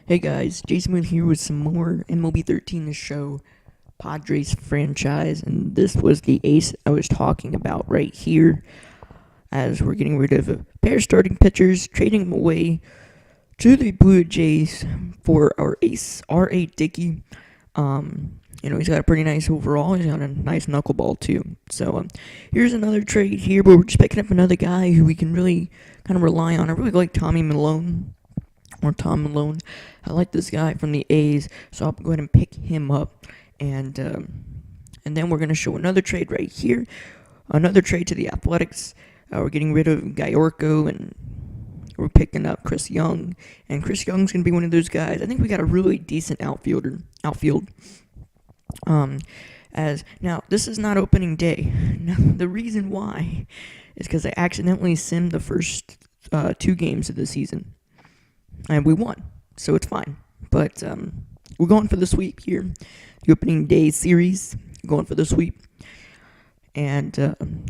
Hey guys, Smoothe here with some more MLB 13 to Show Padres Franchise, and this was the ace I was talking about right here, as we're getting rid of a pair of starting pitchers, trading them away to the Blue Jays for our ace, R.A. Dickey. He's got a pretty nice overall. He's got a nice knuckleball too. So here's another trade here, where we're just picking up another guy who we can really kind of rely on. I really like Tommy Malone or Tom Malone. I like this guy from the A's, so I'll go ahead and pick him up. And then we're going to show another trade right here. Another trade to the Athletics. We're getting rid of Gayorko, and we're picking up Chris Young. And Chris Young's going to be one of those guys. I think we got a really decent outfield. As now, this is not opening day. Now, the reason why is because I accidentally simmed the first 2 games of the season, and we won, so it's fine. But we're going for the sweep here. The opening day series, going for the sweep. And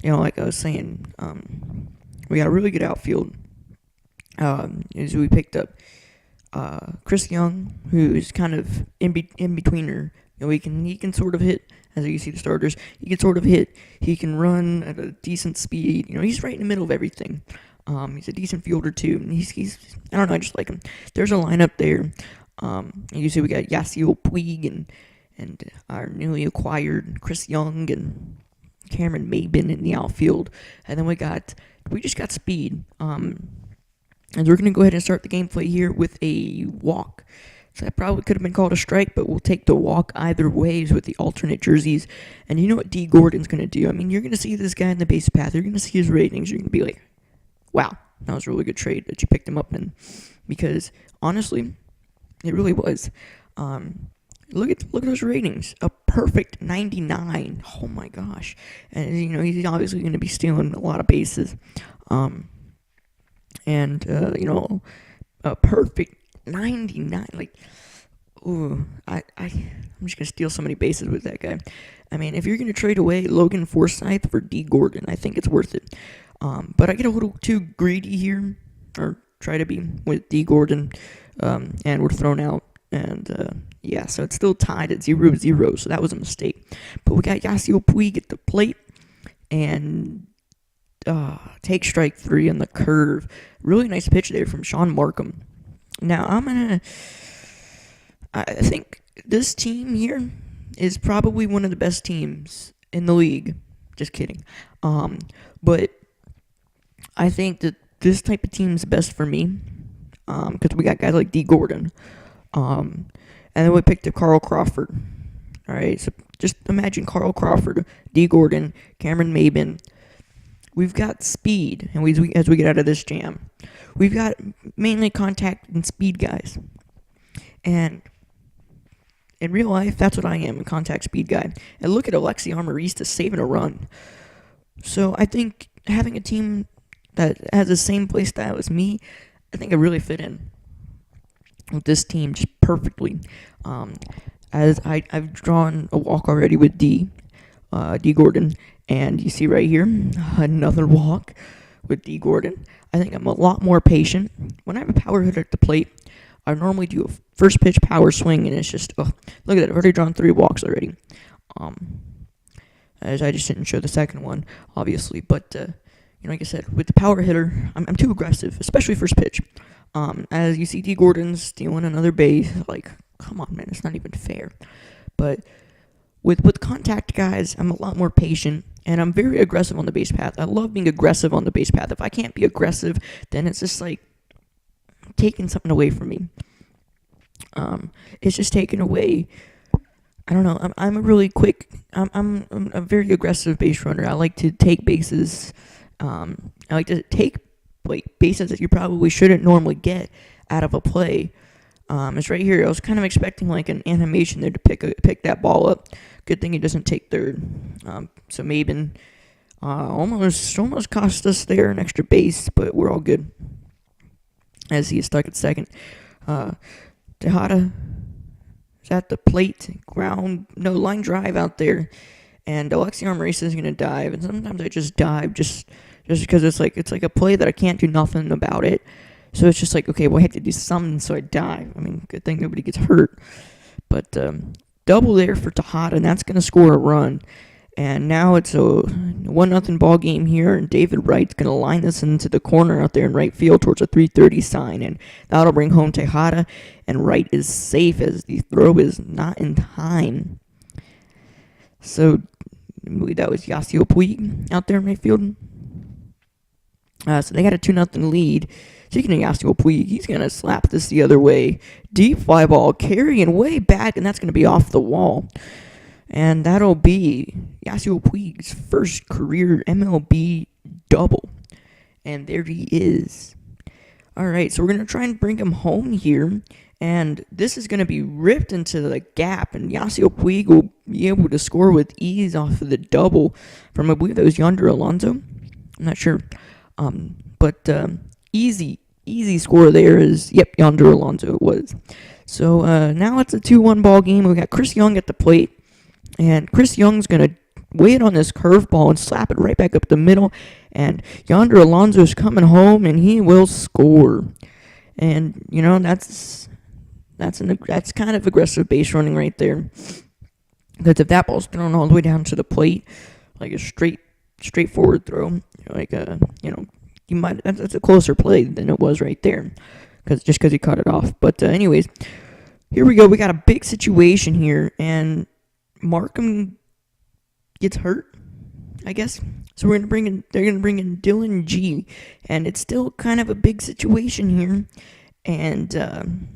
like I was saying, we got a really good outfield. As we picked up Chris Young, who's kind of in betweener. He can sort of hit, as you see the starters. He can sort of hit. He can run at a decent speed. He's right in the middle of everything. He's a decent fielder too. And he's I don't know, I just like him. There's a lineup there. You see we got Yasiel Puig and our newly acquired Chris Young and Cameron Maybin in the outfield. And then we just got speed. And we're going to go ahead and start the gameplay here with a walk. So that probably could have been called a strike, but we'll take the walk either ways with the alternate jerseys. And you know what D. Gordon's going to do? I mean, you're going to see this guy in the base path. You're going to see his ratings. You're going to be like, wow, that was a really good trade that you picked him up in. Because, honestly, it really was. Look at those ratings. A perfect 99. Oh, my gosh. And, he's obviously going to be stealing a lot of bases. A perfect 99. Like, ooh, I'm just going to steal so many bases with that guy. I mean, if you're going to trade away Logan Forsythe for D. Gordon, I think it's worth it. But I get a little too greedy here, or try to be, with D. Gordon, and we're thrown out. And, so it's still tied at 0-0, so that was a mistake. But we got Yasiel Puig at the plate, and take strike 3 on the curve. Really nice pitch there from Sean Markham. Now, I think this team here is probably one of the best teams in the league. Just kidding. But I think that this type of team is best for me, because we got guys like D. Gordon. And then we picked up Carl Crawford. All right, so just imagine Carl Crawford, D. Gordon, Cameron Maybin. We've got speed, and as we get out of this jam, we've got mainly contact and speed guys. And in real life, that's what I am, a contact speed guy. And look at Alexi Armarista saving a run. So I think having a team that has the same play style as me, I think I really fit in with this team just perfectly. As I've drawn a walk already with D. Gordon, and you see right here, another walk with D. Gordon. I think I'm a lot more patient. When I have a power hitter at the plate, I normally do a first pitch power swing, and it's just, look at that, I've already drawn 3 walks already. As I just didn't show the second one, obviously, but, like I said, with the power hitter, I'm too aggressive, especially first pitch. As you see D. Gordon's stealing another base, like, come on, man, it's not even fair. But with contact guys, I'm a lot more patient, and I'm very aggressive on the base path. I love being aggressive on the base path. If I can't be aggressive, then it's just like taking something away from me. It's just taking away. I don't know. I'm a really quick. I'm a very aggressive base runner. I like to take bases. I like to take bases that you probably shouldn't normally get out of a play. It's right here. I was kind of expecting like an animation there to pick that ball up. Good thing he doesn't take third. So Maybin almost cost us there an extra base, but we're all good. As he is stuck at second. Tejada is at the plate. Line drive out there. And Alexi Armarista is going to dive. And sometimes I just dive just because it's like a play that I can't do nothing about it. So it's just like, okay, well, I have to do something, so I dive. I mean, good thing nobody gets hurt. But double there for Tejada, and that's going to score a run. And now it's a 1-0 ball game here, and David Wright's going to line this into the corner out there in right field towards a 3:30 sign, and that'll bring home Tejada, and Wright is safe as the throw is not in time. So I believe that was Yasiel Puig out there in right field. So they got a 2-0 lead. Speaking of Yasiel Puig, he's going to slap this the other way. Deep fly ball carrying way back, and that's going to be off the wall. And that'll be Yasiel Puig's first career MLB double. And there he is. All right, so we're going to try and bring him home here. And this is going to be ripped into the gap. And Yasiel Puig will be able to score with ease off of the double from, I believe that was Yonder Alonso. I'm not sure. But easy score there is, yep, Yonder Alonso it was. So now it's a 2-1 ball game. We got Chris Young at the plate. And Chris Young's going to wait on this curveball and slap it right back up the middle. And Yonder Alonso's coming home, and he will score. And, you know, that's kind of aggressive base running right there. Because if that ball's thrown all the way down to the plate, like a straightforward throw, like you might that's a closer play than it was right there, because he cut it off. But anyways, here we go. We got a big situation here, and Markham gets hurt, I guess. So they're gonna bring in Dylan G, and it's still kind of a big situation here. And Alexi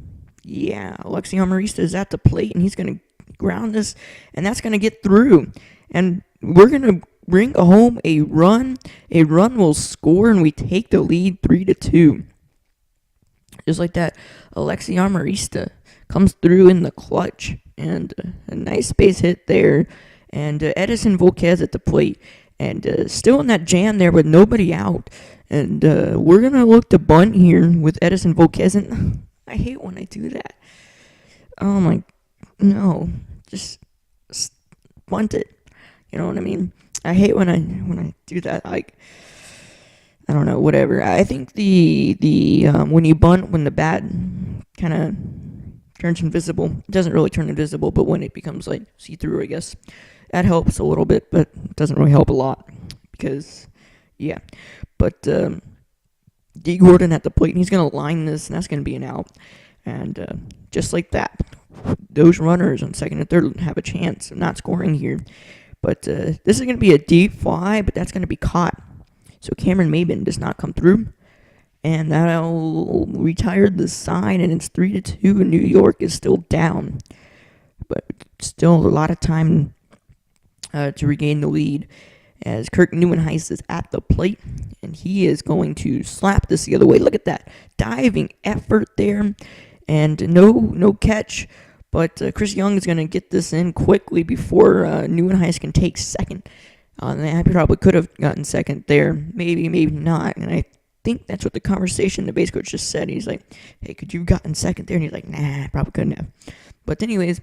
Amarista is at the plate, and he's gonna ground this, and that's gonna get through, and we're gonna bring home a run. A run will score, and we take the lead 3-2. Just like that, Alexi Amarista comes through in the clutch, and a nice base hit there. And Edison Volquez at the plate, and still in that jam there with nobody out. And we're going to look to bunt here with Edison Volquez, and I hate when I do that. Oh my, no, just bunt it. You know what I mean? I hate when I do that. Like, I don't know, whatever. I think the when you bunt, when the bat kind of turns invisible, it doesn't really turn invisible, but when it becomes like see-through, I guess that helps a little bit, but it doesn't really help a lot because, yeah. But D. Gordon at the plate, and he's gonna line this, and that's gonna be an out. And just like that, those runners on second and third have a chance of not scoring here. But this is going to be a deep fly, but that's going to be caught. So Cameron Maben does not come through. And that'll retire the sign, and it's 3-2, and New York is still down. But still a lot of time to regain the lead, as Kirk Neuenhuis is at the plate, and he is going to slap this the other way. Look at that diving effort there, and no catch. But Chris Young is going to get this in quickly before Neuenhuis can take second. And I probably could have gotten second there. Maybe not. And I think that's what the conversation the base coach just said. He's like, hey, could you have gotten second there? And he's like, nah, probably couldn't have. But anyways,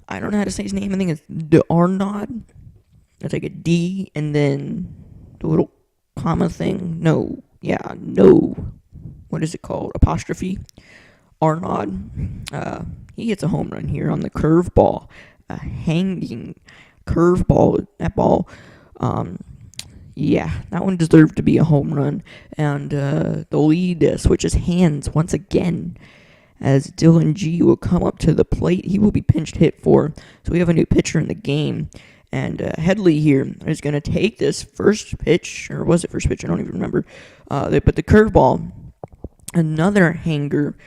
I don't know how to say his name. I think it's Arnaud. It's like a D and then the little comma thing. No. What is it called? Apostrophe. Arnaud. He gets a home run here on the curveball. A hanging curveball. That ball, that one deserved to be a home run. And the lead switches hands once again as Dylan G will come up to the plate. He will be pinched hit for. So we have a new pitcher in the game. And Headley here is going to take this first pitch, or was it first pitch? I don't even remember. But the curveball, another hanger,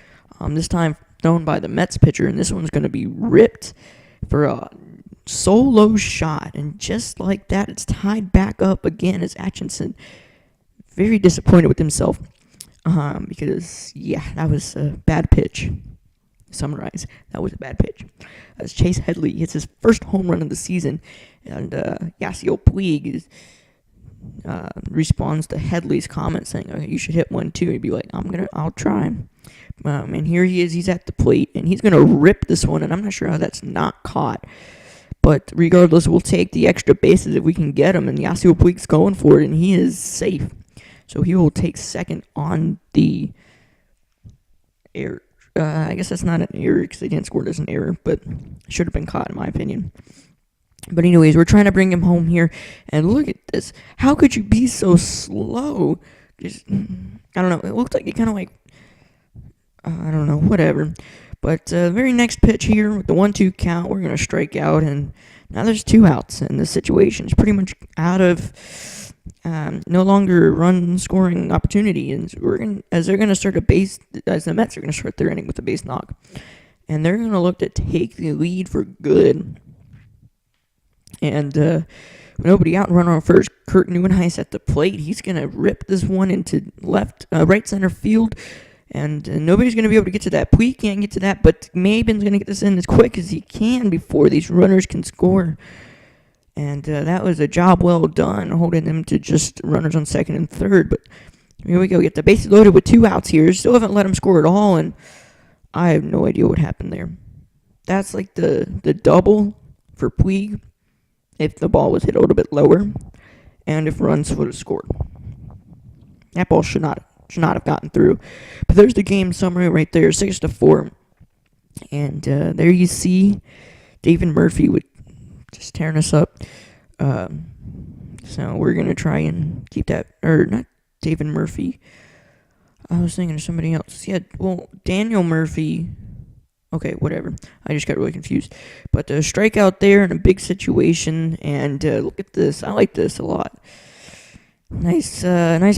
this time thrown by the Mets pitcher, and this one's going to be ripped for a solo shot. And just like that, it's tied back up again as Atchison very disappointed with himself because, that was a bad pitch. Summarize, that was a bad pitch. As Chase Headley hits his first home run of the season, and Yasiel Puig responds to Headley's comment saying, okay, you should hit one too. He'd be like, I'll try. And here he is, he's at the plate, and he's going to rip this one, and I'm not sure how that's not caught. But regardless, we'll take the extra bases if we can get him, and Yasiel Puig's going for it, and he is safe. So he will take second on the error. I guess that's not an error because they didn't score it as an error, but should have been caught in my opinion. But anyways, we're trying to bring him home here, and look at this. How could you be so slow? Just, I don't know. It looked like it kind of like, I don't know, whatever. But very next pitch here with the 1-2 count, we're going to strike out, and now there's 2 outs, and the situation is pretty much out of no longer run scoring opportunity, and as they're going to start as the Mets are going to start their inning with a base knock, and they're going to look to take the lead for good. And with nobody out and run on first, Kurt Neuenhuis at the plate. He's going to rip this one into right center field. And nobody's going to be able to get to that. Puig can't get to that, but Maben's going to get this in as quick as he can before these runners can score. And that was a job well done, holding them to just runners on second and third. But here we go. Get the bases loaded with 2 outs here. Still haven't let them score at all, and I have no idea what happened there. That's like the double for Puig if the ball was hit a little bit lower, and if runs would have scored. That ball should not have gotten through. But there's the game summary right there, 6-4. And there you see David Murphy with just tearing us up. So we're going to try and keep that, or not David Murphy. I was thinking of somebody else. Yeah, well, Daniel Murphy. Okay, whatever. I just got really confused. But the strikeout there in a big situation, and look at this. I like this a lot. Nice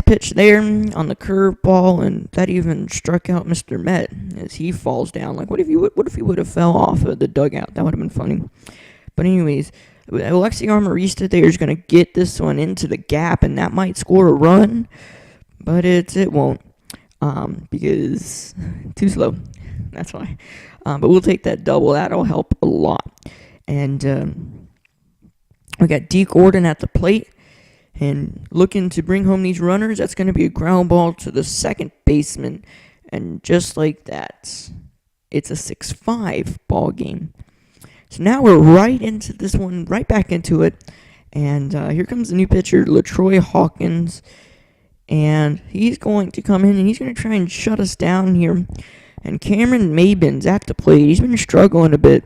pitch there on the curveball, and that even struck out Mr. Met as he falls down. Like, what if he would have fell off of the dugout? That would have been funny. But anyways, Alexi Armorista there is going to get this one into the gap, and that might score a run, but it won't, because too slow. That's why. But we'll take that double. That'll help a lot. And we got D. Gordon at the plate. And looking to bring home these runners, that's going to be a ground ball to the second baseman. And just like that, it's a 6-5 ball game. So now we're right into this one, right back into it. And here comes the new pitcher, LaTroy Hawkins. And he's going to come in and he's going to try and shut us down here. And Cameron Maben's at the plate. He's been struggling a bit.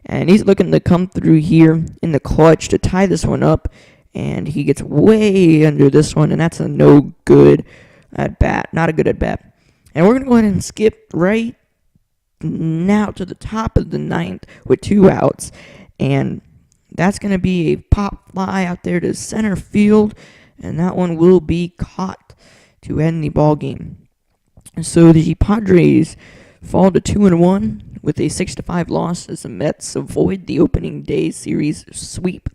And he's looking to come through here in the clutch to tie this one up. And he gets way under this one, and that's a no good at bat. Not a good at bat. And we're going to go ahead and skip right now to the top of the 9th with 2 outs. And that's going to be a pop fly out there to center field. And that one will be caught to end the ball game. So the Padres fall to 2-1 with a 6-5 loss as the Mets avoid the opening day series sweep.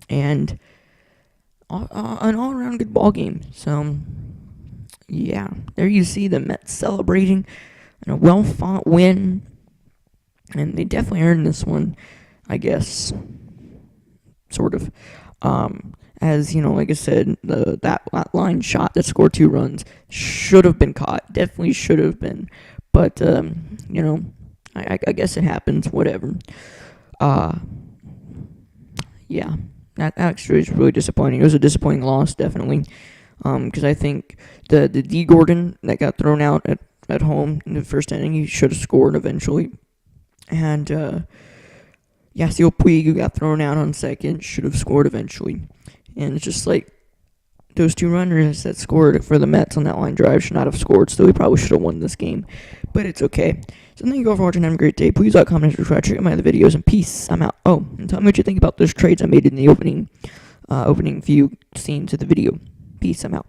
And an all-around good ball game. So, yeah, there you see the Mets celebrating and a well-fought win. And they definitely earned this one, I guess, sort of. As, you know, like I said, that line shot that scored 2 runs should have been caught. Definitely should have been. But, you know, I guess it happens. Whatever. Yeah. That actually is really disappointing. It was a disappointing loss, definitely. Because I think the D. Gordon that got thrown out at home in the first inning, he should have scored eventually. And, Yasiel Puig, who got thrown out on second, should have scored eventually. And it's just like, those 2 runners that scored for the Mets on that line drive should not have scored, so we probably should have won this game. But it's okay. So thank you all for watching. Have a great day. Please like, comment, subscribe, check out my other videos, and peace. I'm out. Oh, and tell me what you think about those trades I made in the opening few scenes of the video. Peace. I'm out.